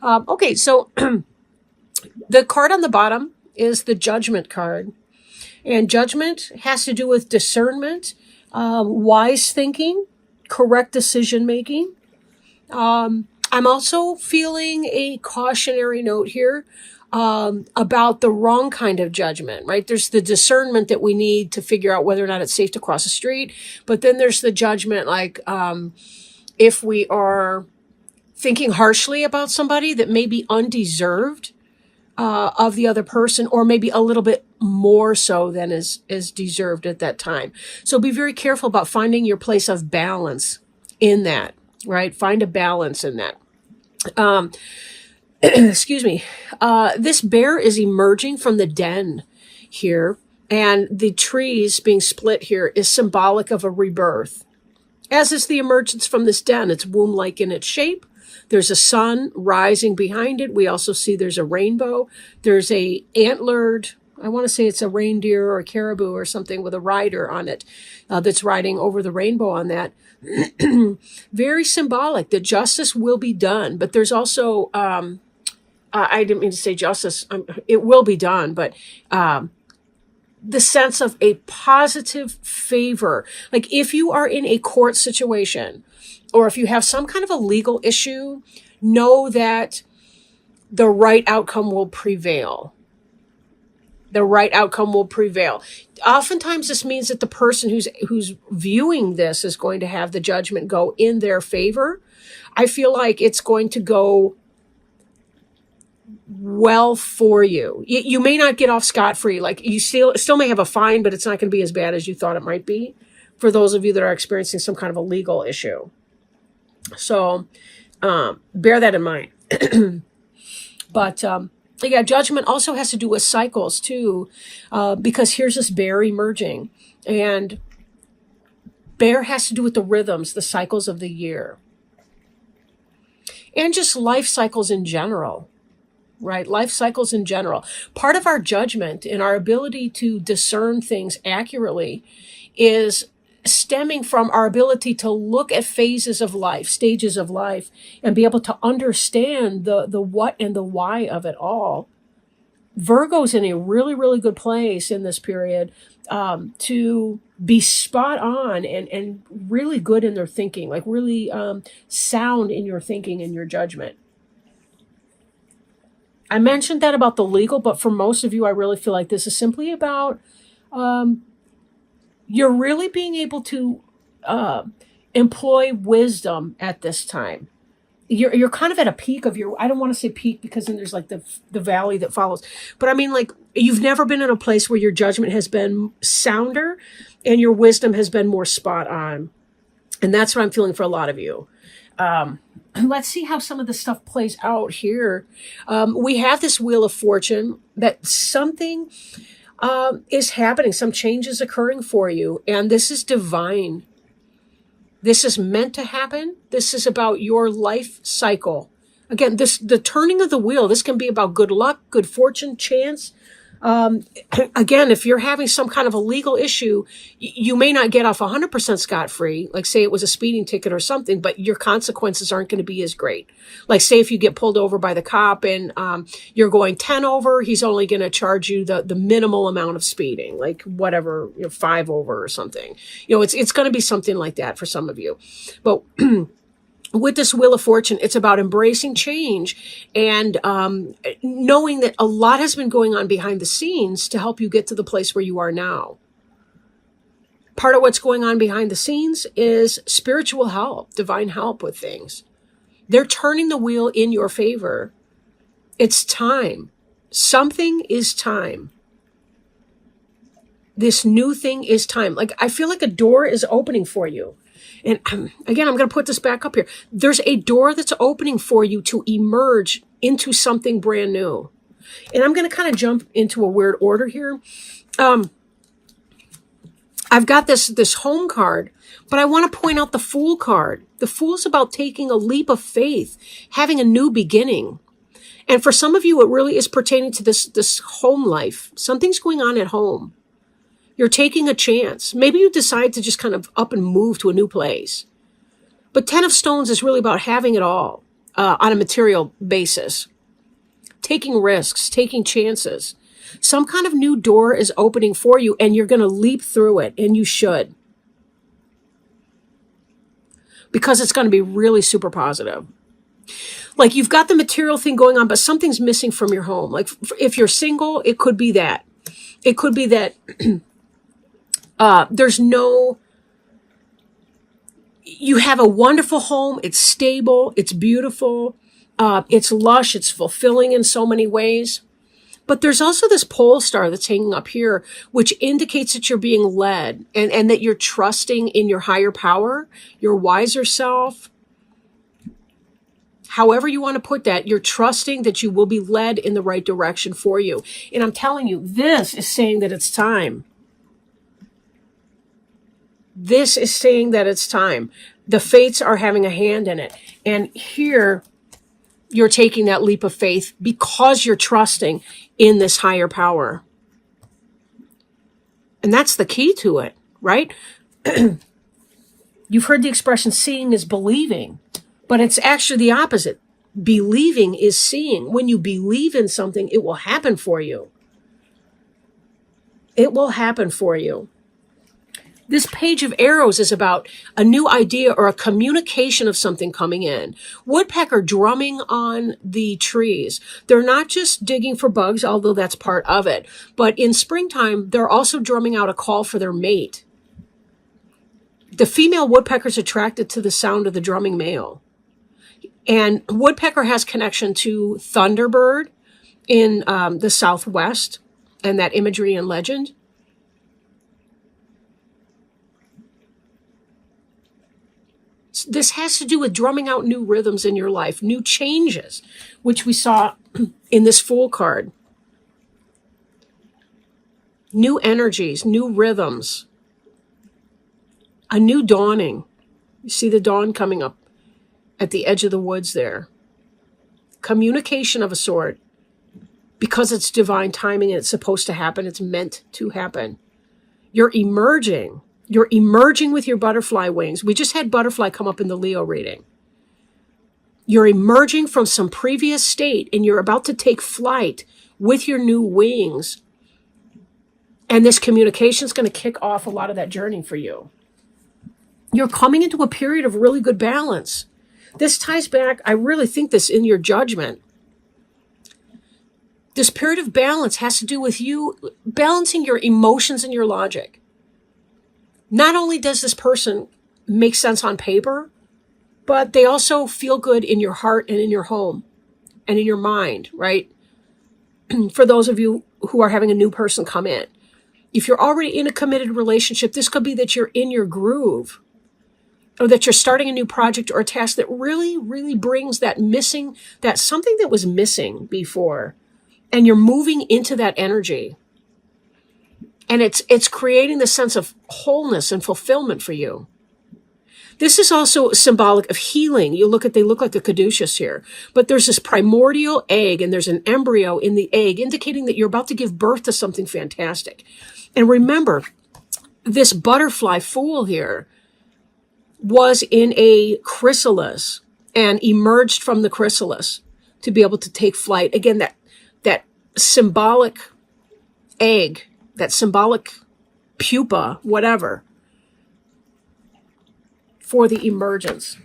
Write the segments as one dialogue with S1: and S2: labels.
S1: Okay, so the card on the bottom is the Judgment card. And judgment has to do with discernment, wise thinking, correct decision making. I'm also feeling a cautionary note here about the wrong kind of judgment, right? There's the discernment that we need to figure out whether or not it's safe to cross the street. But then there's the judgment, like if we are thinking harshly about somebody that may be undeserved of the other person, or maybe a little bit more so than is deserved at that time. So be very careful about finding your place of balance in that, right? Find a balance in that. Excuse me. This bear is emerging from the den here, and the trees being split here is symbolic of a rebirth, as is the emergence from this den. It's womb-like in its shape. There's a sun rising behind it. We also see there's a rainbow. There's a antlered, I want to say it's a reindeer or a caribou or something with a rider on it that's riding over the rainbow on that. Very symbolic that justice will be done. But there's also, I didn't mean to say justice. It will be done, but the sense of a positive favor. Like if you are in a court situation, or if you have some kind of a legal issue, know that the right outcome will prevail. The right outcome will prevail. Oftentimes this means that the person who's viewing this is going to have the judgment go in their favor. I feel like it's going to go well for you. You may not get off scot-free. Like you still may have a fine, but it's not going to be as bad as you thought it might be for those of you that are experiencing some kind of a legal issue. So bear that in mind. But yeah, judgment also has to do with cycles too, because here's this bear emerging, and bear has to do with the rhythms, the cycles of the year, and just life cycles in general, right? Life cycles in general. Part of our judgment and our ability to discern things accurately is stemming from our ability to look at phases of life, stages of life, and be able to understand the what and the why of it all. Virgo's in a really, really good place in this period to be spot on and really good in their thinking, like really sound in your thinking and your judgment. I mentioned that about the legal, but for most of you, I really feel like this is simply about you're really being able to employ wisdom at this time. You're kind of at a peak of your, I don't want to say peak because then there's like the valley that follows. But I mean, like you've never been in a place where your judgment has been sounder and your wisdom has been more spot on. And that's what I'm feeling for a lot of you. Let's see how some of this stuff plays out here. We have this Wheel of Fortune that something is happening. Some change is occurring for you. And this is divine. This is meant to happen. This is about your life cycle. Again, the turning of the wheel, this can be about good luck, good fortune, chance. Again, if you're having some kind of a legal issue, you may not get off 100% scot-free. Like say it was a speeding ticket or something, but your consequences aren't going to be as great. Like say if you get pulled over by the cop and you're going 10 over, he's only going to charge you the minimal amount of speeding, like whatever, 5 over or something. It's going to be something like that for some of you. But with this Wheel of Fortune, it's about embracing change and knowing that a lot has been going on behind the scenes to help you get to the place where you are now. Part of what's going on behind the scenes is spiritual help, divine help with things. They're turning the wheel in your favor. It's time. Something is time. This new thing is time. Like I feel like a door is opening for you. And again, I'm going to put this back up here. There's a door that's opening for you to emerge into something brand new. And I'm going to kind of jump into a weird order here. I've got this home card, but I want to point out the Fool card. The Fool is about taking a leap of faith, having a new beginning. And for some of you, it really is pertaining to this home life. Something's going on at home. You're taking a chance. Maybe you decide to just kind of up and move to a new place. But 10 of Stones is really about having it all. on a material basis. Taking risks, taking chances. Some kind of new door is opening for you, and you're going to leap through it, and you should. Because it's going to be really super positive. Like, you've got the material thing going on, but something's missing from your home. Like, if you're single, it could be that. It could be that you have a wonderful home. It's stable. It's beautiful. It's lush. It's fulfilling in so many ways. But there's also this pole star that's hanging up here, which indicates that you're being led and that you're trusting in your higher power, your wiser self. However you want to put that, you're trusting that you will be led in the right direction for you. And I'm telling you, this is saying that it's time. This is saying that it's time. The fates are having a hand in it. And here, you're taking that leap of faith because you're trusting in this higher power. And that's the key to it, right? You've heard the expression, seeing is believing. But it's actually the opposite. Believing is seeing. When you believe in something, it will happen for you. It will happen for you. This page of arrows is about a new idea or a communication of something coming in. Woodpecker drumming on the trees. They're not just digging for bugs, although that's part of it. But in springtime, they're also drumming out a call for their mate. The female woodpecker's attracted to the sound of the drumming male. And woodpecker has connection to thunderbird in the Southwest and that imagery and legend. This has to do with drumming out new rhythms in your life, new changes, which we saw in this Fool card. New energies, new rhythms, a new dawning. You see the dawn coming up at the edge of the woods there. Communication of a sort. Because it's divine timing and it's supposed to happen, it's meant to happen. You're emerging. You're emerging with your butterfly wings. We just had butterfly come up in the Leo reading. You're emerging from some previous state and you're about to take flight with your new wings. And this communication is going to kick off a lot of that journey for you. You're coming into a period of really good balance. This ties back, I really think this in your judgment. This period of balance has to do with you balancing your emotions and your logic. Not only does this person make sense on paper, but they also feel good in your heart and in your home and in your mind, right? For those of you who are having a new person come in. If you're already in a committed relationship, this could be that you're in your groove, or that you're starting a new project or a task that really, really brings that missing, that something that was missing before. And you're moving into that energy. And it's creating the sense of wholeness and fulfillment for you. This is also symbolic of healing. They look like the caduceus here. But there's this primordial egg and there's an embryo in the egg indicating that you're about to give birth to something fantastic. And remember, this butterfly fool here was in a chrysalis and emerged from the chrysalis to be able to take flight. Again, that symbolic egg, that symbolic pupa, whatever, for the emergence.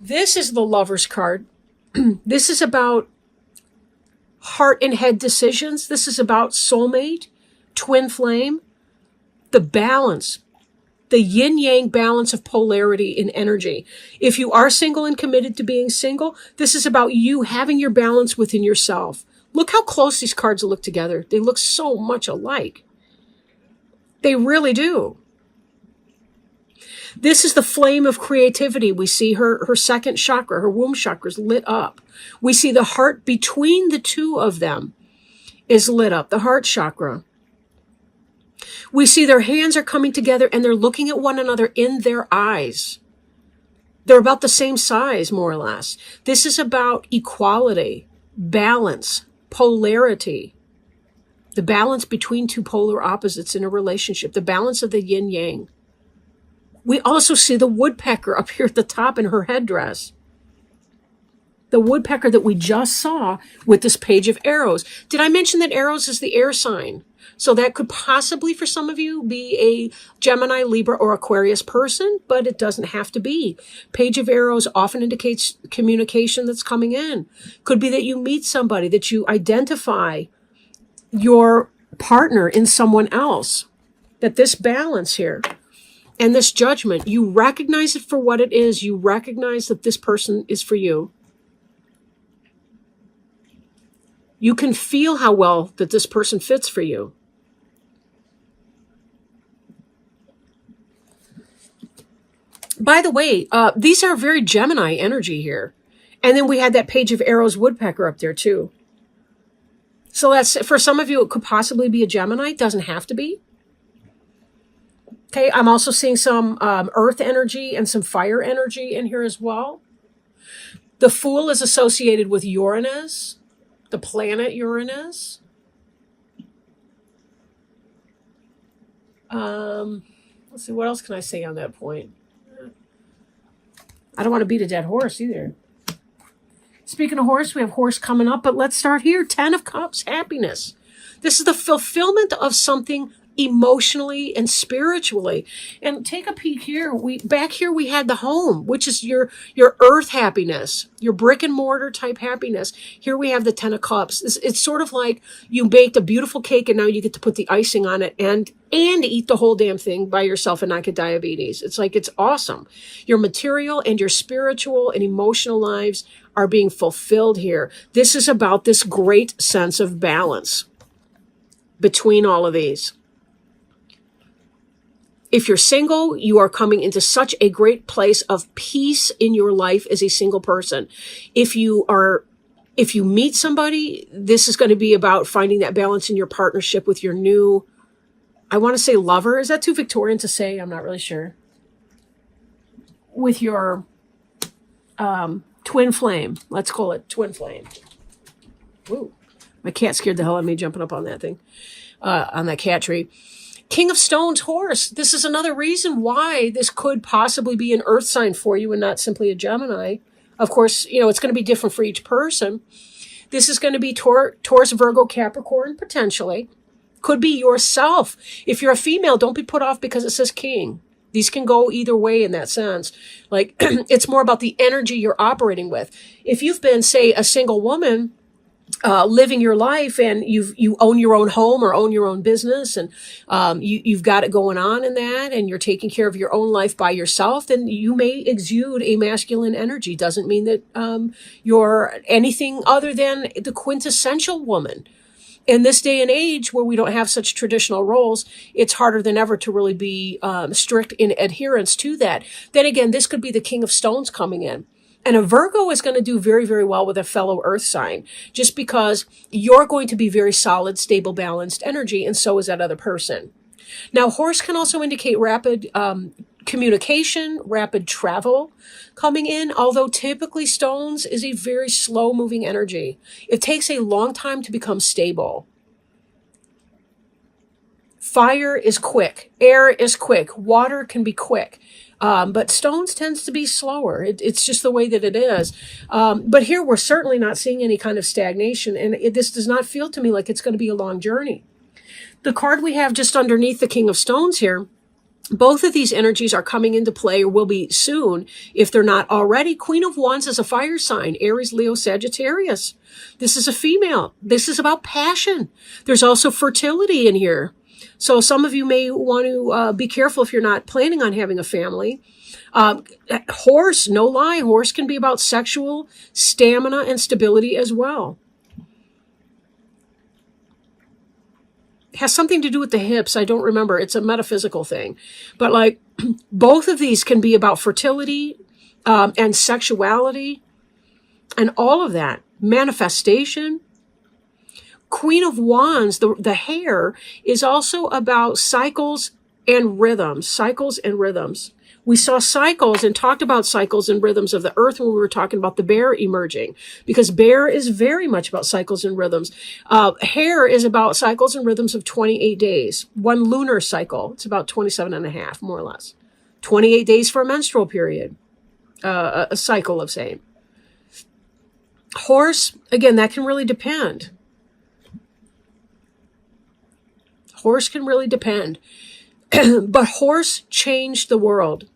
S1: This is the Lover's card. This is about heart and head decisions. This is about soulmate, twin flame, the balance, the yin-yang balance of polarity in energy. If you are single and committed to being single, this is about you having your balance within yourself. Look how close these cards look together. They look so much alike. They really do. This is the flame of creativity. We see her second chakra, her womb chakra is lit up. We see the heart between the two of them is lit up, the heart chakra. We see their hands are coming together and they're looking at one another in their eyes. They're about the same size, more or less. This is about equality, balance, polarity. The balance between two polar opposites in a relationship, the balance of the yin-yang. We also see the woodpecker up here at the top in her headdress. The woodpecker that we just saw with this page of arrows. Did I mention that arrows is the air sign? So that could possibly, for some of you, be a Gemini, Libra, or Aquarius person, but it doesn't have to be. Page of arrows often indicates communication that's coming in. Could be that you meet somebody, that you identify your partner in someone else. That this balance here and this judgment, you recognize it for what it is. You recognize that this person is for you. You can feel how well that this person fits for you. By the way, these are very Gemini energy here. And then we had that page of arrows woodpecker up there too. So that's, for some of you, it could possibly be a Gemini. It doesn't have to be. Okay, I'm also seeing some earth energy and some fire energy in here as well. The Fool is associated with Uranus, the planet Uranus. Let's see, what else can I say on that point? I don't want to beat a dead horse either. Speaking of horse, we have horse coming up, but let's start here. 10 of Cups, happiness. This is the fulfillment of something emotionally and spiritually. And take a peek here. Back here we had the home, which is your earth happiness, your brick and mortar type happiness. Here we have the 10 of Cups. It's sort of like you baked a beautiful cake and now you get to put the icing on it and eat the whole damn thing by yourself and not get diabetes. It's like, it's awesome. Your material and your spiritual and emotional lives are being fulfilled here. This is about this great sense of balance between all of these. If you're single, you are coming into such a great place of peace in your life as a single person. If you meet somebody, this is going to be about finding that balance in your partnership with your new, I want to say lover. Is that too Victorian to say? I'm not really sure. With your twin flame. Let's call it twin flame. Ooh, my cat scared the hell out of me jumping up on that thing, on that cat tree. King of Stones, horse. This is another reason why this could possibly be an earth sign for you and not simply a Gemini. Of course, it's going to be different for each person. This is going to be Taurus, Virgo, Capricorn, potentially. Could be yourself. If you're a female, don't be put off because it says king. These can go either way in that sense. Like, it's more about the energy you're operating with. If you've been, say, a single woman, living your life and you own your own home or own your own business and you've got it going on in that and you're taking care of your own life by yourself, then you may exude a masculine energy. Doesn't mean that you're anything other than the quintessential woman. In this day and age where we don't have such traditional roles, it's harder than ever to really be strict in adherence to that. Then again, this could be the King of Stones coming in. And a Virgo is going to do very, very well with a fellow earth sign, just because you're going to be very solid, stable, balanced energy, and so is that other person. Now, horse can also indicate rapid communication, rapid travel coming in, although typically stones is a very slow-moving energy. It takes a long time to become stable. Fire is quick. Air is quick. Water can be quick. But stones tends to be slower. It's just the way that it is. But here we're certainly not seeing any kind of stagnation. And this does not feel to me like it's going to be a long journey. The card we have just underneath the King of Stones here, both of these energies are coming into play or will be soon if they're not already. Queen of Wands is a fire sign, Aries, Leo, Sagittarius. This is a female. This is about passion. There's also fertility in here. So some of you may want to be careful if you're not planning on having a family. Horse, no lie, horse can be about sexual stamina and stability as well. Has something to do with the hips. I don't remember. It's a metaphysical thing. But like both of these can be about fertility and sexuality and all of that. Manifestation. Queen of Wands, the hair, is also about cycles and rhythms. Cycles and rhythms. We saw cycles and talked about cycles and rhythms of the earth when we were talking about the bear emerging, because bear is very much about cycles and rhythms. Hair is about cycles and rhythms of 28 days. One lunar cycle, it's about 27 and a half, more or less. 28 days for a menstrual period, a cycle of same. Horse, again, that can really depend. Horse can really depend. But horse changed the world.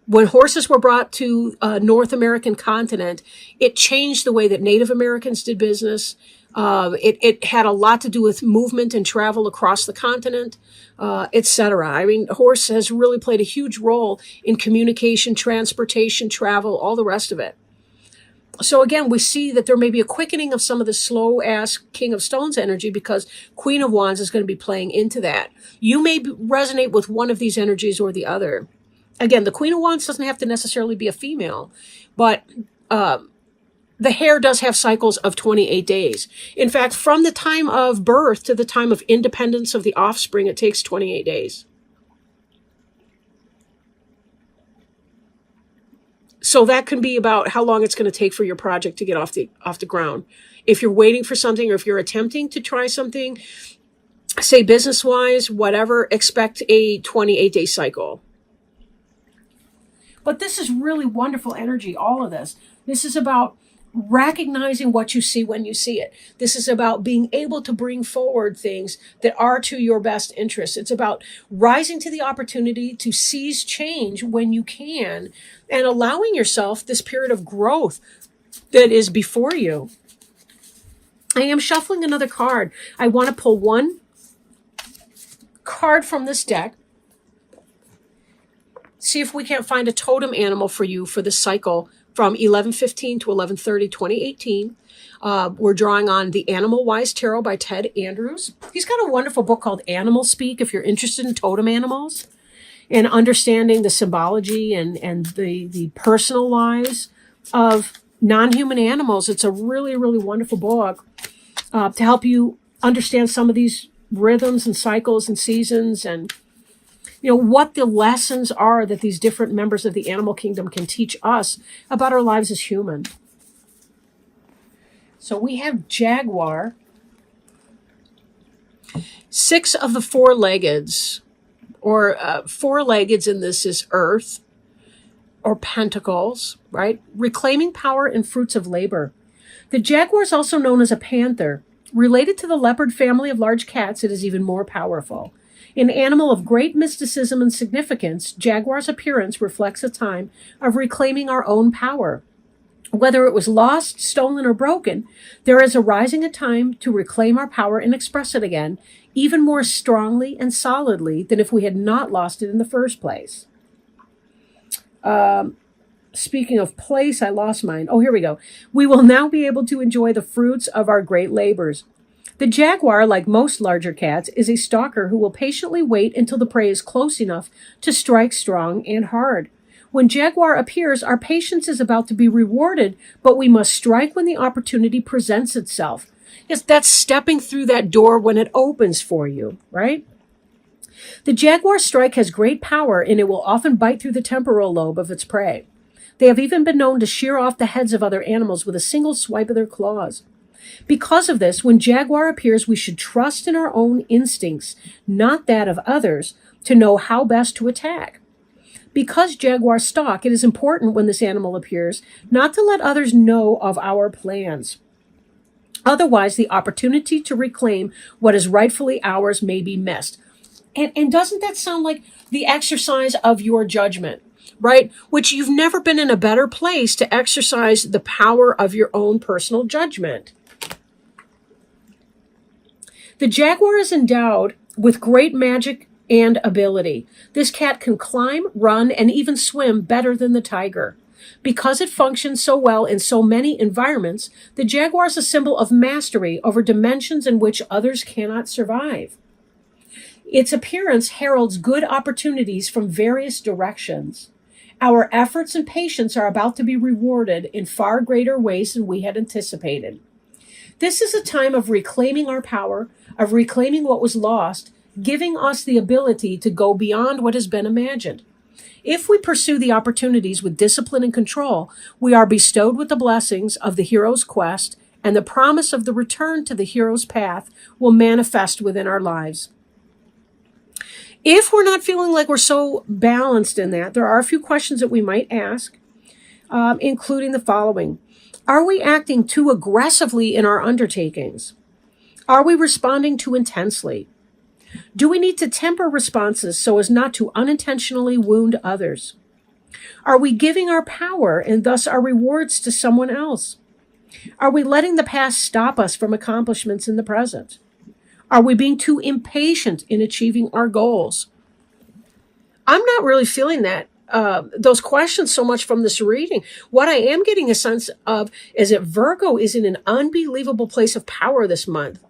S1: When horses were brought to North American continent, it changed the way that Native Americans did business. It had a lot to do with movement and travel across the continent, etc. I mean, horse has really played a huge role in communication, transportation, travel, all the rest of it. So again, we see that there may be a quickening of some of the slow-ass King of Stones energy because Queen of Wands is going to be playing into that. You may resonate with one of these energies or the other. Again, the Queen of Wands doesn't have to necessarily be a female, but the hair does have cycles of 28 days. In fact, from the time of birth to the time of independence of the offspring, it takes 28 days. So that can be about how long it's going to take for your project to get off the ground. If you're waiting for something or if you're attempting to try something, say business-wise, whatever, expect a 28-day cycle. But this is really wonderful energy, all of this. This is about recognizing what you see when you see it. This is about being able to bring forward things that are to your best interest. It's about rising to the opportunity to seize change when you can and allowing yourself this period of growth that is before you. I am shuffling another card. I want to pull one card from this deck. See if we can't find a totem animal for you for this cycle from 11/15 to 11/30, 2018. We're drawing on the Animal Wise Tarot by Ted Andrews. He's got a wonderful book called Animal Speak if you're interested in totem animals and understanding the symbology and the personal lives of non-human animals. It's a really, really wonderful book to help you understand some of these rhythms and cycles and seasons and what the lessons are that these different members of the animal kingdom can teach us about our lives as human. So we have jaguar. 6 of the 4-leggeds, or 4-leggeds in this is earth or pentacles, right? Reclaiming power and fruits of labor. The jaguar is also known as a panther. Related to the leopard family of large cats, it is even more powerful. An animal of great mysticism and significance, jaguar's appearance reflects a time of reclaiming our own power. Whether it was lost, stolen, or broken, there is arising a time to reclaim our power and express it again, even more strongly and solidly than if we had not lost it in the first place. Speaking of place, I lost mine. Oh, here we go. We will now be able to enjoy the fruits of our great labors. The jaguar, like most larger cats, is a stalker who will patiently wait until the prey is close enough to strike strong and hard. When jaguar appears, our patience is about to be rewarded, but we must strike when the opportunity presents itself. Yes, that's stepping through that door when it opens for you, right? The jaguar strike has great power, and it will often bite through the temporal lobe of its prey. They have even been known to shear off the heads of other animals with a single swipe of their claws. Because of this, when jaguar appears, we should trust in our own instincts, not that of others, to know how best to attack. Because jaguars stalk, it is important when this animal appears not to let others know of our plans. Otherwise, the opportunity to reclaim what is rightfully ours may be missed. And doesn't that sound like the exercise of your judgment, right? Which you've never been in a better place to exercise the power of your own personal judgment. The jaguar is endowed with great magic and ability. This cat can climb, run, and even swim better than the tiger. Because it functions so well in so many environments, the jaguar is a symbol of mastery over dimensions in which others cannot survive. Its appearance heralds good opportunities from various directions. Our efforts and patience are about to be rewarded in far greater ways than we had anticipated. This is a time of reclaiming our power, of reclaiming what was lost, giving us the ability to go beyond what has been imagined. If we pursue the opportunities with discipline and control, we are bestowed with the blessings of the hero's quest, and the promise of the return to the hero's path will manifest within our lives. If we're not feeling like we're so balanced in that, there are a few questions that we might ask, including the following. Are we acting too aggressively in our undertakings? Are we responding too intensely? Do we need to temper responses so as not to unintentionally wound others? Are we giving our power and thus our rewards to someone else? Are we letting the past stop us from accomplishments in the present? Are we being too impatient in achieving our goals? I'm not really feeling that those questions so much from this reading. What I am getting a sense of is that Virgo is in an unbelievable place of power this month,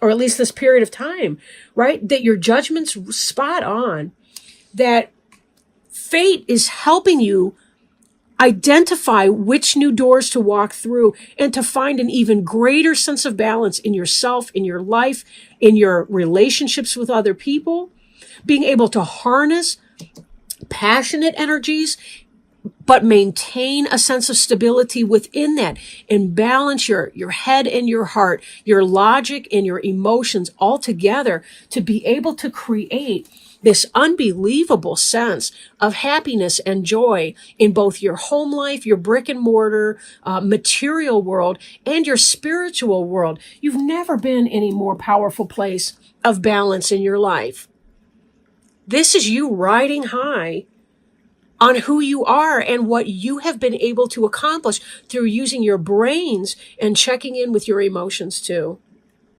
S1: or at least this period of time, right? That your judgment's spot on, that fate is helping you identify which new doors to walk through and to find an even greater sense of balance in yourself, in your life, in your relationships with other people, being able to harness passionate energies, but maintain a sense of stability within that and balance your head and your heart, your logic and your emotions all together to be able to create this unbelievable sense of happiness and joy in both your home life, your brick and mortar, material world, and your spiritual world. You've never been in a more powerful place of balance in your life. This is you riding high on who you are and what you have been able to accomplish through using your brains and checking in with your emotions too.